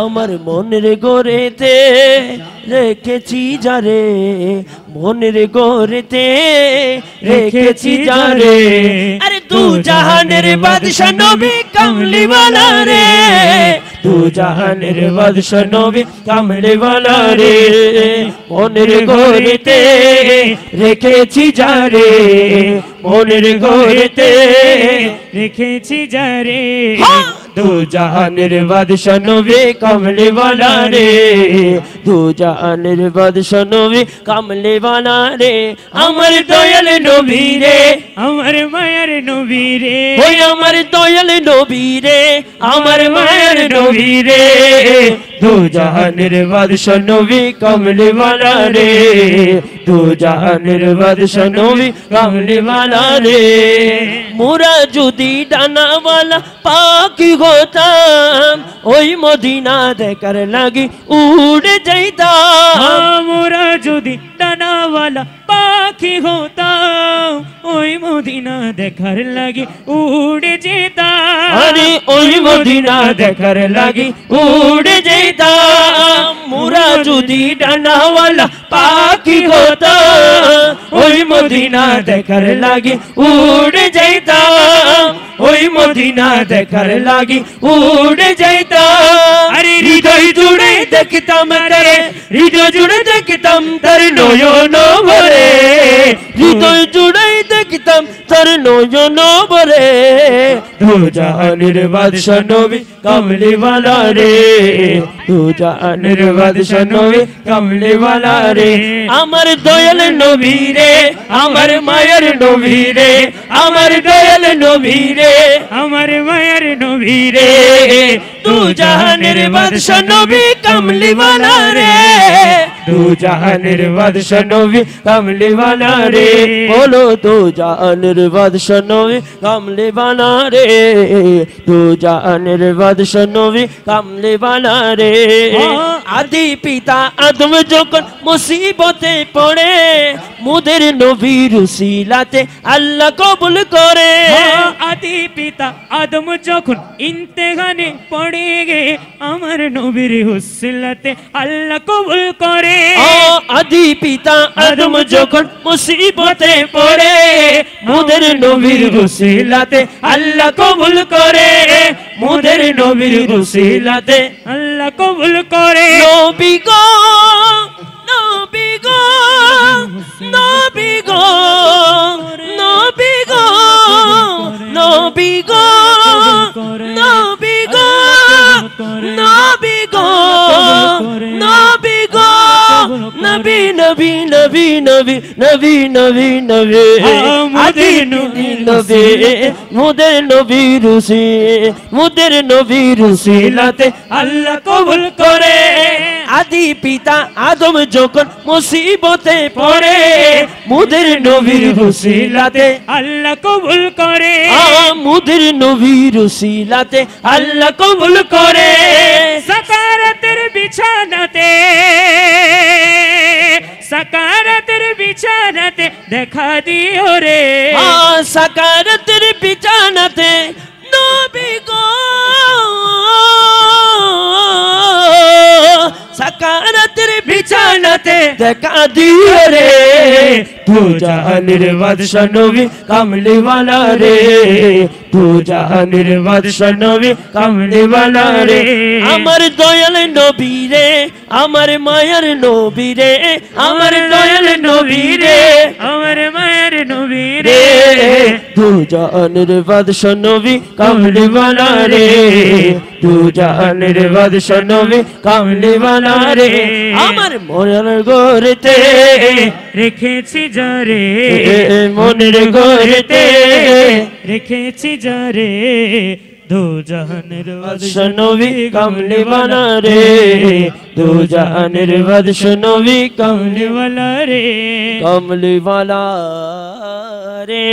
আমার মনের গোরেতে রেখেছি যারে, মনের গোরেতে রেখেছি যারে। আরে দু জাহানের বাদশা নবী কামলিওয়ালা রে, দু জাহানের বাদশা নবী কামলিওয়ালা রে। মনের গোরেতে রেখেছি যারে, মনের গোরেতে রেখেছি যারে। দু জাহানের বাদশা নবী কামলিওয়ালা রে, দু জাহানের বাদশা নবী কামলিওয়ালা রে। আমার দয়াল নবী রে, আমার মায়ের নবী রে, ওই আমার দয়াল নবী রে, আমার মায়ের নবী রে। দু জাহানের বাদশা নবী কামলিওয়ালা রে, দু জাহানের বাদশা নবী কামলিওয়ালা রে। মোরা যদি ডানাওয়ালা পাখি হতাম, ওই মদিনা দেখার লাগি উড়ে যাইতাম। মোরা যদি ডানাওয়ালা পাখি হতাম, ওই মদিনা দেখার লাগি উড়ে যেতাম। আরে ওই মদিনা দেখার লাগি উড়ে যেতাম। মোরা যদি ডানাওয়ালা পাখি হতাম, ওই মদিনা দেখার লাগি উড়ে যাইতাম, ওই মদিনা দেখার লাগি উড়ে যাইতাম। আরে হৃদয় জুড়ে দেখতাম তারে, হৃদয় জুড়ে দেখতাম তার নয়ন ভরে, হৃদয় জুড়ে দেখতাম তার নয়ন ভরে। দু জাহানের বাদশা নবী কামলিওয়ালা রে, দু জাহানের বাদশা নবী কামলিওয়ালা রে। আমার দয়াল নবী রে, আমার মায়ের নবী রে, আমার দয়াল নবী রে, আমার মায়ের নবী রে। দু জাহানের বাদশা নবী কামলিওয়ালা রে, দু জাহানের বাদশা নবী কামলিওয়ালা রে। বলো দু জাহানের বাদশা নবী কামলিওয়ালা রে, দু জাহানের বাদশা নবী কামলিওয়ালা রে। আদি পিতা আদম যখন মুসিবতে পড়ে, মুদের নবীর উসিলাতে আল্লাহ কবুল করে। আদি পিতা আদম যখন ইন্তেহানে পড়ে গে, আমার নবীর উসিলাতে আল্লাহ কবুল করে। আদি পিতা আদম যখন মুসিবতে পড়ে, মুদের নবীর উসিলাতে আল্লাহ কবুল করে, মুদের নবীর উসিলাতে আল্লাহ কবুল করে। নবী গো, নবী গো, নবী গো, নবী গো, নবী গো, নবী গো, নবী গো, নবী গো, নবী নবী নবী নবী নবী নবী নবী। আদি নবী নবী, মুদের নবী রুসি, মুদের নবী রুসিলাতে আল্লাহ কবুল করে। আদি পিতা আদম যখন মুসিবতে পড়ে, মুদের নবীর রুসিলাতে আল্লাহ কবুল করে। মুদের নবীর রুসিলাতে আল্লাহ কবুল করে। সাকারাতের বিছানাতে, সাকারাতের বিছানাতে দেখা দিও রে। সাকারাতের বিছানাতে নবী গো, সাকারাতের বিছানাতে দেখা দিও রে। দু জাহানের বাদশা নবী কামলিওয়ালা রে, দু জাহানের বাদশা নবী কামলিওয়ালা রে। আমার দয়াল নবী রে, আমার মায়ের নবী রে, আমার দয়াল নবী রে, আমার মায়ের নবী রে। রে। দু জাহানের বাদশা নবী কামলিওয়ালা রে, দু জাহানের বাদশা নবী কামলিওয়ালা রে। আমার মনের গোরেতে রেখেছি যারে, মনের গোরেতে রেখেছি যারে। দু জাহানের বাদশা নবী কামলিওয়ালা রে, দু জাহানের বাদশা নবী কামলিওয়ালা রে, কামলিওয়ালা রে।